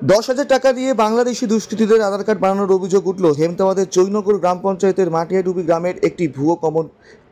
10,000 টাকা দিয়ে বাংলাদেশি দুষ্কৃতীদের আধার কার্ড বানানোর অভিযোগ উঠল হেমতাবাদের চৈনগর গ্রাম পঞ্চায়েতের মাটিয়াডুবি গ্রামের একটি ভুয়ো কমন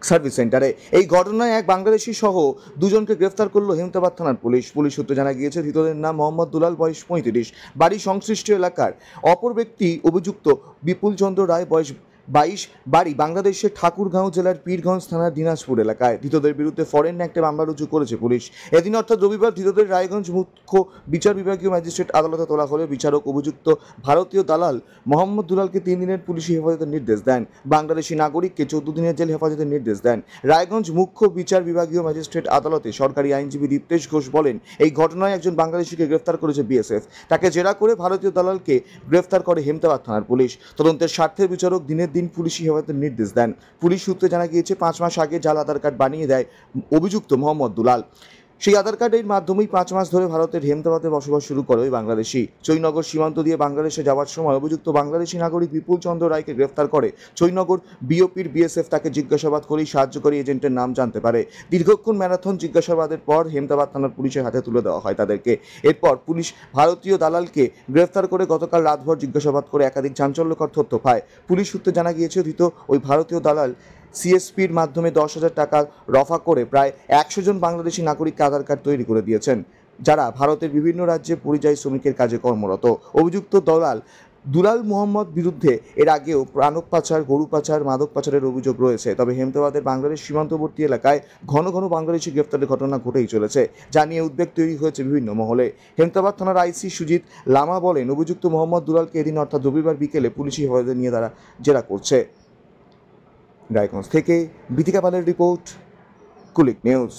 সার্ভিস সেন্টারে। এই ঘটনায় এক বাংলাদেশি সহ দুজনকে গ্রেফতার করল হেমতাবাদ থানার পুলিশ। পুলিশ সূত্রে জানা গিয়েছে, ধৃতদের নাম মোহাম্মদ দুলাল, বয়স 35, বাড়ি সংশ্লিষ্ট এলাকার। অপর ব্যক্তি অভিযুক্ত বিপুল চন্দ্র রায়, বয়স 22, বাড়ি বাংলাদেশের ঠাকুরগাঁও জেলার পীরগঞ্জ থানার দিনাজপুর এলাকায়। ধৃতদের বিরুদ্ধে ফরেন অ্যাক্টে মামলা রুজু করেছে পুলিশ। এদিন অর্থাৎ রবিবার ধৃতদের রায়গঞ্জ মুখ্য বিচার বিভাগীয় ম্যাজিস্ট্রেট আদালতে তোলা হলে বিচারক অভিযুক্ত ভারতীয় দালাল মোহাম্মদ দুলালকে 3 দিনের পুলিশি হেফাজতের নির্দেশ দেন। বাংলাদেশি নাগরিককে 14 দিনের জেল হেফাজতের নির্দেশ দেন। রায়গঞ্জ মুখ্য বিচার বিভাগীয় ম্যাজিস্ট্রেট আদালতে সরকারি আইনজীবী দীপ্তেশ ঘোষ বলেন, এই ঘটনায় একজন বাংলাদেশিকে গ্রেফতার করেছে বিএসএফ। তাকে জেরা করে ভারতীয় দালালকে গ্রেফতার করে হেমতাবাদ থানার পুলিশ। তদন্তের স্বার্থে বিচারক দিনের দিন পুলিশি হেফাজতের নির্দেশ দেন। পুলিশ সূত্রে জানা গিয়েছে, 5 মাস আগে জাল আধার কার্ড বানিয়ে দেয় অভিযুক্ত মোহাম্মদ দুলাল। সেই আধার কার্ডের মাধ্যমেই 5 মাস ধরে ভারতের হেমতাবাদে বসবাস শুরু করে ওই বাংলাদেশি। চৈনগর সীমান্ত দিয়ে বাংলাদেশে যাওয়ার সময় অভিযুক্ত বাংলাদেশি নাগরিক বিপুল চন্দ্র রায়কে গ্রেফতার করে চৈনগর বিওপির বিএসএফ। তাকে জিজ্ঞাসাবাদ করেই সাহায্যকারী এজেন্টের নাম জানতে পারে। দীর্ঘক্ষণ ম্যারাথন জিজ্ঞাসাবাদের পর হেমতাবাদ থানার পুলিশের হাতে তুলে দেওয়া হয় তাদেরকে। এরপর পুলিশ ভারতীয় দালালকে গ্রেফতার করে গতকাল রাতভর জিজ্ঞাসাবাদ করে একাধিক চাঞ্চল্যকর তথ্য পায়। পুলিশ সূত্রে জানা গিয়েছে, ধৃত ওই ভারতীয় দালাল সিএসপির মাধ্যমে 10,000 টাকা রফা করে প্রায় 100 জন বাংলাদেশি নাগরিককে আধার কার্ড তৈরি করে দিয়েছেন, যারা ভারতের বিভিন্ন রাজ্যে পরিযায়ী শ্রমিকের কাজে কর্মরত। অভিযুক্ত দুলাল মোহাম্মদ বিরুদ্ধে এর আগেও প্রাণক পাচার, গরু পাচার, মাদক পাচারের অভিযোগ রয়েছে। তবে হেমতাবাদের বাংলাদেশ সীমান্তবর্তী এলাকায় ঘন ঘন বাংলাদেশি গ্রেফতারের ঘটনা ঘটেই চলেছে, যা নিয়ে উদ্বেগ তৈরি হয়েছে বিভিন্ন মহলে। হেমতাবাদ থানার আইসি সুজিত লামা বলেন, অভিযুক্ত মোহাম্মদ দুলালকে এদিন অর্থাৎ রবিবার বিকেলে পুলিশি হেফাজতে নিয়ে তারা জেরা করছে। রায়গঞ্জ থেকে বিথিকা পালের রিপোর্ট, কুলিক নিউজ।